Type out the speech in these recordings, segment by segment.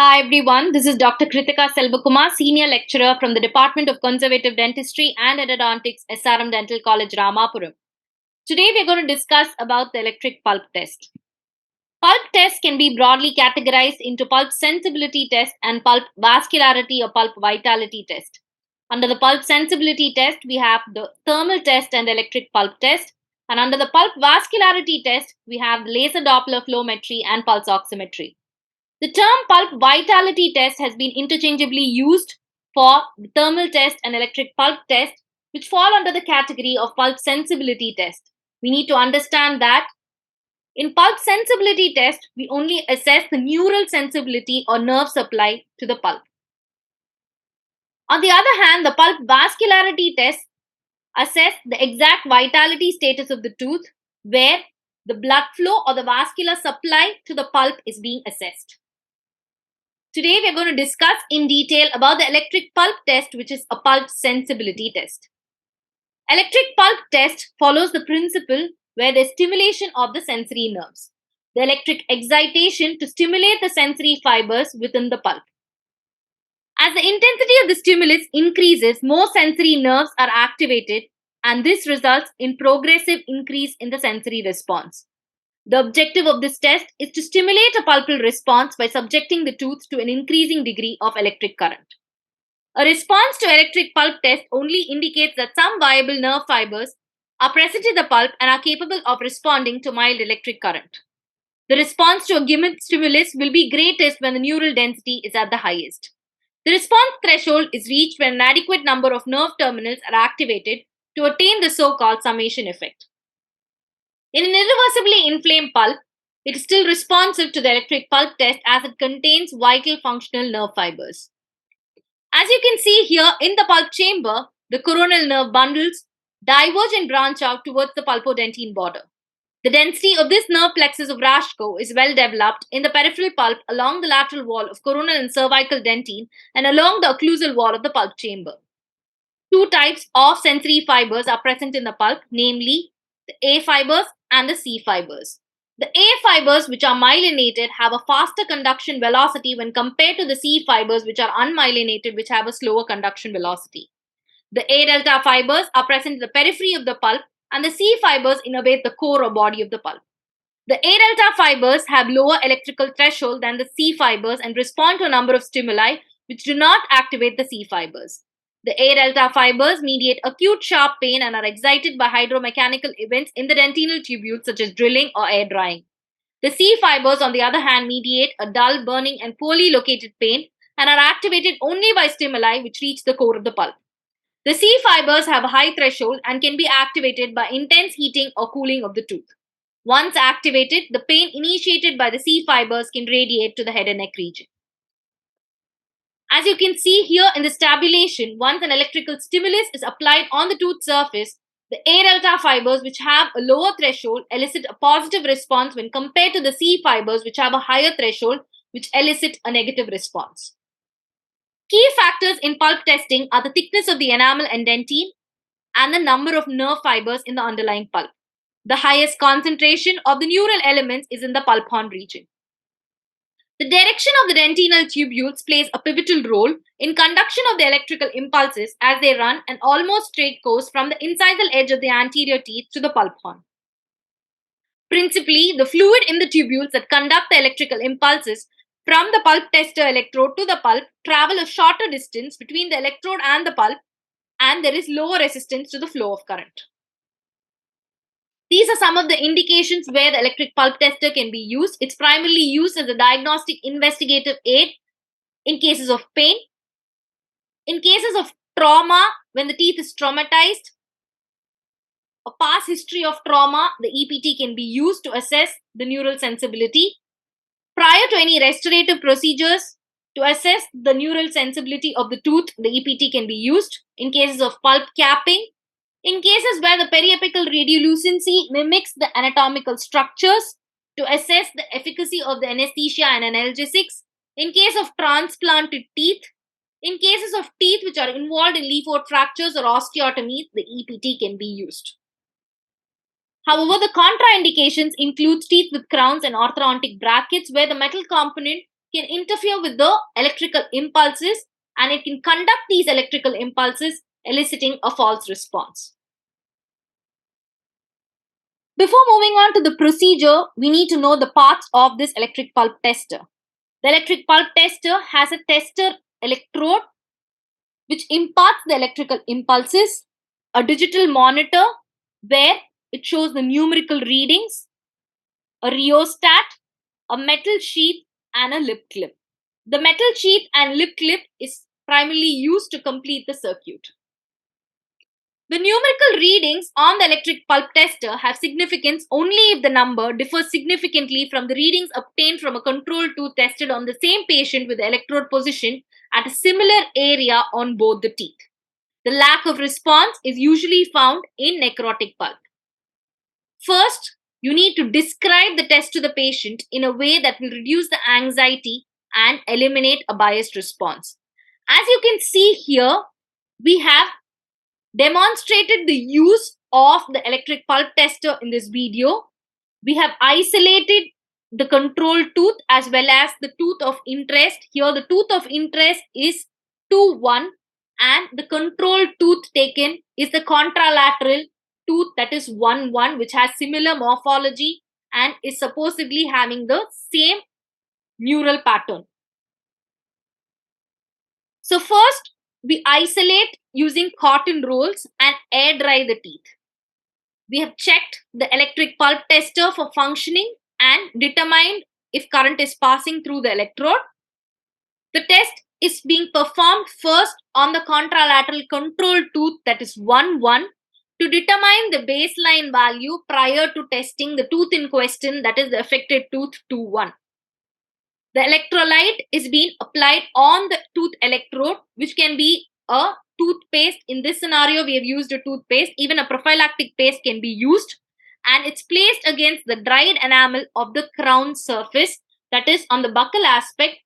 Hi everyone, this is Dr. Kritika Selvakumar, Senior Lecturer from the Department of Conservative Dentistry and Endodontics, SRM Dental College, Ramapuram. Today we're going to discuss about the electric pulp test. Pulp test can be broadly categorized into pulp sensibility test and pulp vascularity or pulp vitality test. Under the pulp sensibility test, we have the thermal test and electric pulp test. And under the pulp vascularity test, we have the laser Doppler flowmetry and pulse oximetry. The term pulp vitality test has been interchangeably used for the thermal test and electric pulp test, which fall under the category of pulp sensibility test. We need to understand that in pulp sensibility test, we only assess the neural sensibility or nerve supply to the pulp. On the other hand, the pulp vascularity test assess the exact vitality status of the tooth, where the blood flow or the vascular supply to the pulp is being assessed. Today, we are going to discuss in detail about the electric pulp test, which is a pulp sensibility test. Electric pulp test follows the principle where the stimulation of the sensory nerves, the electric excitation to stimulate the sensory fibers within the pulp. As the intensity of the stimulus increases, more sensory nerves are activated, and this results in progressive increase in the sensory response. The objective of this test is to stimulate a pulpal response by subjecting the tooth to an increasing degree of electric current. A response to electric pulp test only indicates that some viable nerve fibers are present in the pulp and are capable of responding to mild electric current. The response to a given stimulus will be greatest when the neural density is at the highest. The response threshold is reached when an adequate number of nerve terminals are activated to attain the so-called summation effect. In an irreversibly inflamed pulp, it is still responsive to the electric pulp test as it contains vital functional nerve fibers. As you can see here in the pulp chamber, the coronal nerve bundles diverge and branch out towards the pulpodentine border. The density of this nerve plexus of Rashko is well developed in the peripheral pulp along the lateral wall of coronal and cervical dentine and along the occlusal wall of the pulp chamber. Two types of sensory fibers are present in the pulp, namely the A fibers and the C fibers. The A fibers, which are myelinated, have a faster conduction velocity when compared to the C fibers, which are unmyelinated, which have a slower conduction velocity. The A delta fibers are present in the periphery of the pulp, and the C fibers innervate the core or body of the pulp. The A delta fibers have lower electrical threshold than the C fibers and respond to a number of stimuli which do not activate the C fibers. The A delta fibers mediate acute sharp pain and are excited by hydromechanical events in the dentinal tubules such as drilling or air drying. The C fibers, on the other hand, mediate a dull, burning, and poorly located pain and are activated only by stimuli which reach the core of the pulp. The C fibers have a high threshold and can be activated by intense heating or cooling of the tooth. Once activated, the pain initiated by the C fibers can radiate to the head and neck region. As you can see here in the stabulation, once an electrical stimulus is applied on the tooth surface, the A delta fibers, which have a lower threshold, elicit a positive response when compared to the C fibers, which have a higher threshold, which elicit a negative response. Key factors in pulp testing are the thickness of the enamel and dentine and the number of nerve fibers in the underlying pulp. The highest concentration of the neural elements is in the pulp horn region. The direction of the dentinal tubules plays a pivotal role in conduction of the electrical impulses as they run an almost straight course from the incisal edge of the anterior teeth to the pulp horn. Principally, the fluid in the tubules that conduct the electrical impulses from the pulp tester electrode to the pulp travel a shorter distance between the electrode and the pulp, and there is lower resistance to the flow of current. These are some of the indications where the electric pulp tester can be used. It's primarily used as a diagnostic investigative aid in cases of pain. In cases of trauma, when the teeth is traumatized, a past history of trauma, the EPT can be used to assess the neural sensibility. Prior to any restorative procedures, to assess the neural sensibility of the tooth, the EPT can be used. In cases of pulp capping, in cases where the periapical radiolucency mimics the anatomical structures, to assess the efficacy of the anesthesia and analgesics, in case of transplanted teeth, in cases of teeth which are involved in leaf-out fractures or osteotomies, the EPT can be used. However, the contraindications include teeth with crowns and orthodontic brackets where the metal component can interfere with the electrical impulses, and it can conduct these electrical impulses, eliciting a false response. Before moving on to the procedure, we need to know the parts of this electric pulp tester. The electric pulp tester has a tester electrode which imparts the electrical impulses, a digital monitor where it shows the numerical readings, a rheostat, a metal sheath, and a lip clip. The metal sheath and lip clip is primarily used to complete the circuit. The numerical readings on the electric pulp tester have significance only if the number differs significantly from the readings obtained from a control tooth tested on the same patient with the electrode position at a similar area on both the teeth. The lack of response is usually found in necrotic pulp. First, you need to describe the test to the patient in a way that will reduce the anxiety and eliminate a biased response. As you can see here, we have demonstrated the use of the electric pulp tester in this video. We have isolated the control tooth as well as the tooth of interest. Here the tooth of interest is 2, 1, and the control tooth taken is the contralateral tooth, that is 1, 1, which has similar morphology and is supposedly having the same neural pattern. So first, we isolate using cotton rolls and air dry the teeth. We have checked the electric pulp tester for functioning and determined if current is passing through the electrode. The test is being performed first on the contralateral control tooth, that is 1, 1, to determine the baseline value prior to testing the tooth in question, that is the affected tooth 2, 1. The electrolyte is being applied on the tooth electrode, which can be a toothpaste. In this scenario, we have used a toothpaste. Even a prophylactic paste can be used, and it's placed against the dried enamel of the crown surface, that is on the buccal aspect.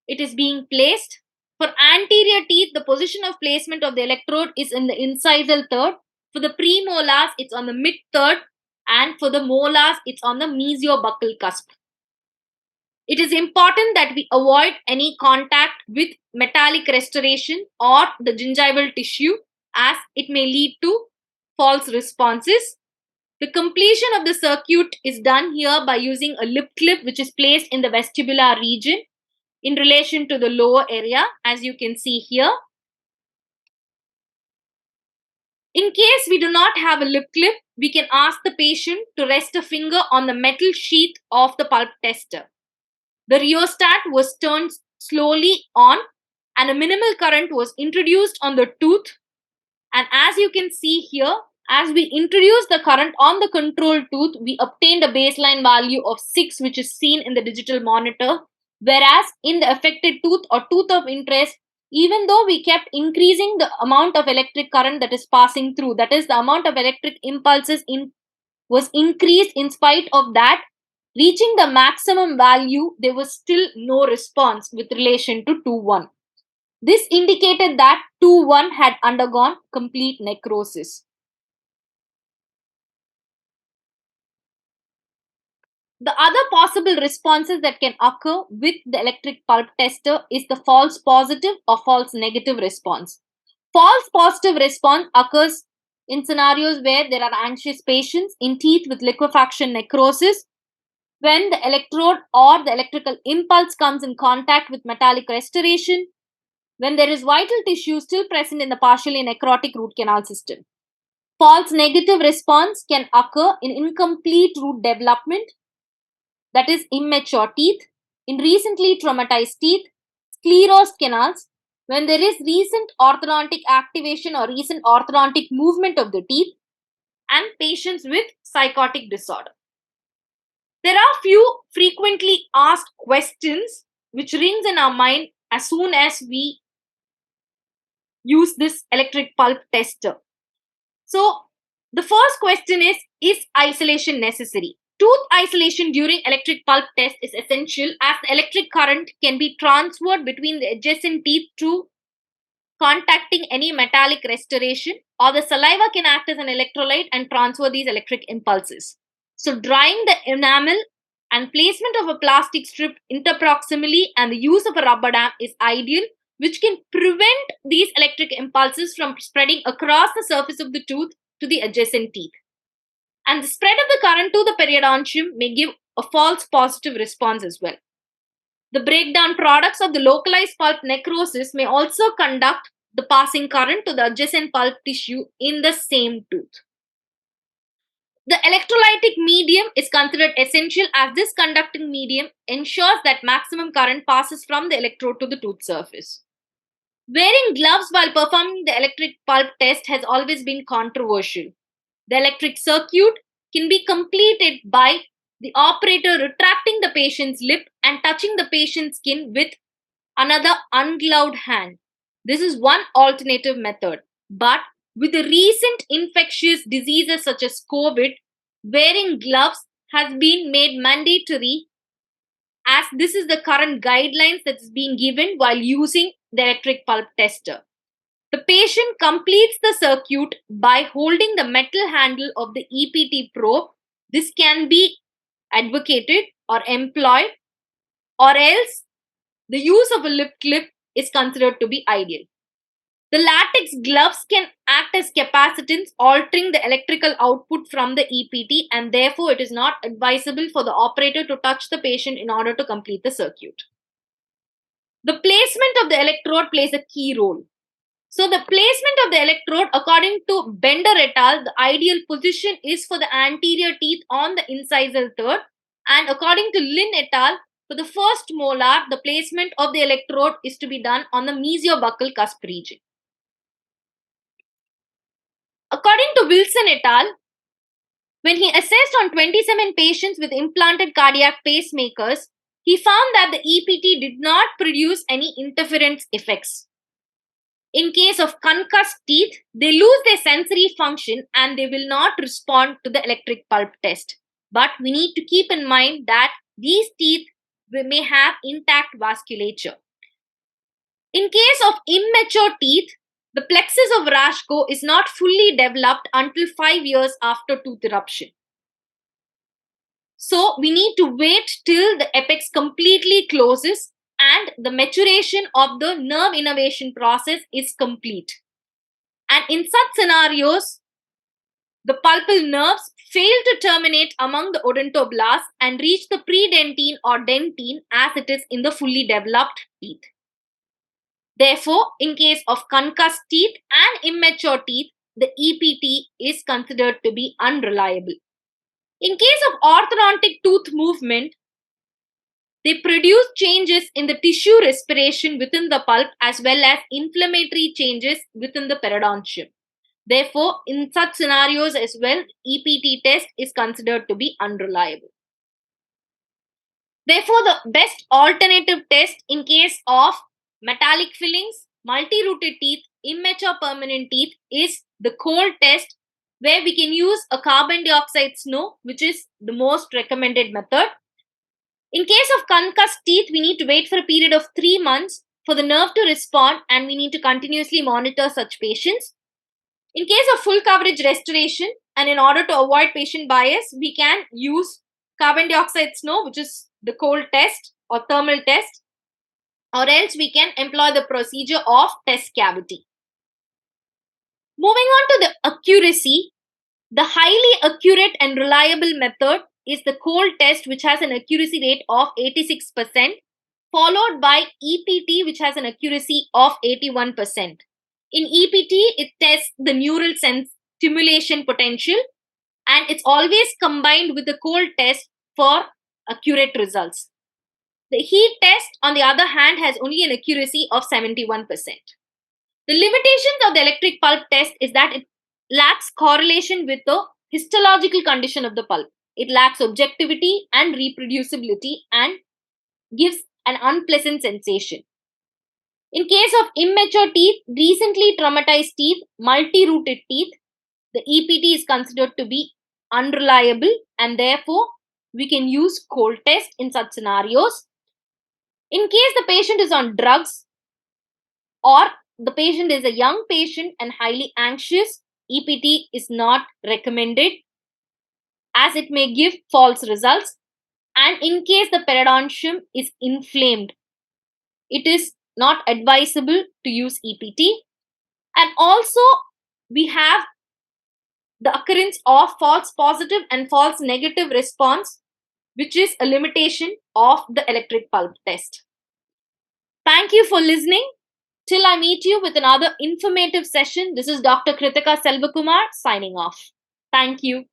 It is being placed. For anterior teeth, the position of placement of the electrode is in the incisal third. For the premolars, it's on the mid third, and for the molars, it's on the mesiobuccal cusp. It is important that we avoid any contact with metallic restoration or the gingival tissue, as it may lead to false responses. The completion of the circuit is done here by using a lip clip which is placed in the vestibular region in relation to the lower area, as you can see here. In case we do not have a lip clip, we can ask the patient to rest a finger on the metal sheath of the pulp tester. The rheostat was turned slowly on and a minimal current was introduced on the tooth. And as you can see here, as we introduced the current on the control tooth, we obtained a baseline value of 6, which is seen in the digital monitor. Whereas in the affected tooth or tooth of interest, even though we kept increasing the amount of electric current that is passing through, that is the amount of electric impulses was increased, in spite of that, reaching the maximum value, there was still no response with relation to 2, 1. This indicated that 2, 1 had undergone complete necrosis. The other possible responses that can occur with the electric pulp tester is the false positive or false negative response. False positive response occurs in scenarios where there are anxious patients in teeth with liquefaction necrosis, when the electrode or the electrical impulse comes in contact with metallic restoration, when there is vital tissue still present in the partially necrotic root canal system. False negative response can occur in incomplete root development, that is immature teeth, in recently traumatized teeth, sclerosed canals, when there is recent orthodontic activation or recent orthodontic movement of the teeth, and patients with psychotic disorder. There are few frequently asked questions which rings in our mind as soon as we use this electric pulp tester. So the first question is isolation necessary? Tooth isolation during electric pulp test is essential, as the electric current can be transferred between the adjacent teeth through contacting any metallic restoration, or the saliva can act as an electrolyte and transfer these electric impulses. So drying the enamel and placement of a plastic strip interproximally and the use of a rubber dam is ideal, which can prevent these electric impulses from spreading across the surface of the tooth to the adjacent teeth. And the spread of the current to the periodontium may give a false positive response as well. The breakdown products of the localized pulp necrosis may also conduct the passing current to the adjacent pulp tissue in the same tooth. The electrolytic medium is considered essential as this conducting medium ensures that maximum current passes from the electrode to the tooth surface. Wearing gloves while performing the electric pulp test has always been controversial. The electric circuit can be completed by the operator retracting the patient's lip and touching the patient's skin with another ungloved hand. This is one alternative method. But with the recent infectious diseases such as COVID, wearing gloves has been made mandatory as this is the current guidelines that is being given while using the electric pulp tester. The patient completes the circuit by holding the metal handle of the EPT probe. This can be advocated or employed, or else the use of a lip clip is considered to be ideal. The latex gloves can act as capacitance, altering the electrical output from the EPT, and therefore it is not advisable for the operator to touch the patient in order to complete the circuit. The placement of the electrode plays a key role. So the placement of the electrode, according to Bender et al., the ideal position is for the anterior teeth on the incisal third, and according to Lin et al., for the first molar, the placement of the electrode is to be done on the mesiobuccal cusp region. According to Wilson et al., when he assessed on 27 patients with implanted cardiac pacemakers, he found that the EPT did not produce any interference effects. In case of concussed teeth, they lose their sensory function and they will not respond to the electric pulp test. But we need to keep in mind that these teeth may have intact vasculature. In case of immature teeth, the plexus of Rashko is not fully developed until 5 years after tooth eruption. So we need to wait till the apex completely closes and the maturation of the nerve innervation process is complete. And in such scenarios, the pulpal nerves fail to terminate among the odontoblasts and reach the predentine or dentine as it is in the fully developed teeth. Therefore, in case of concussed teeth and immature teeth, the EPT is considered to be unreliable. In case of orthodontic tooth movement, they produce changes in the tissue respiration within the pulp as well as inflammatory changes within the periodontium. Therefore, in such scenarios as well, EPT test is considered to be unreliable. Therefore, the best alternative test in case of metallic fillings, multi-rooted teeth, immature permanent teeth is the cold test, where we can use a carbon dioxide snow, which is the most recommended method. In case of concussed teeth, we need to wait for a period of 3 months for the nerve to respond and we need to continuously monitor such patients. In case of full coverage restoration and in order to avoid patient bias, we can use carbon dioxide snow, which is the cold test or thermal test, or else we can employ the procedure of test cavity. Moving on to the accuracy, the highly accurate and reliable method is the cold test, which has an accuracy rate of 86%, followed by EPT, which has an accuracy of 81%. In EPT, it tests the neural stimulation potential and it's always combined with the cold test for accurate results. The heat test, on the other hand, has only an accuracy of 71%. The limitations of the electric pulp test is that it lacks correlation with the histological condition of the pulp. It lacks objectivity and reproducibility and gives an unpleasant sensation. In case of immature teeth, recently traumatized teeth, multi-rooted teeth, the EPT is considered to be unreliable and therefore we can use cold test in such scenarios. In case the patient is on drugs or the patient is a young patient and highly anxious, EPT is not recommended as it may give false results. And in case the periodontium is inflamed, it is not advisable to use EPT. And also, we have the occurrence of false positive and false negative response, which is a limitation of the electric pulp test. Thank you for listening. Till I meet you with another informative session, this is Dr. Kritika Selvakumar signing off. Thank you.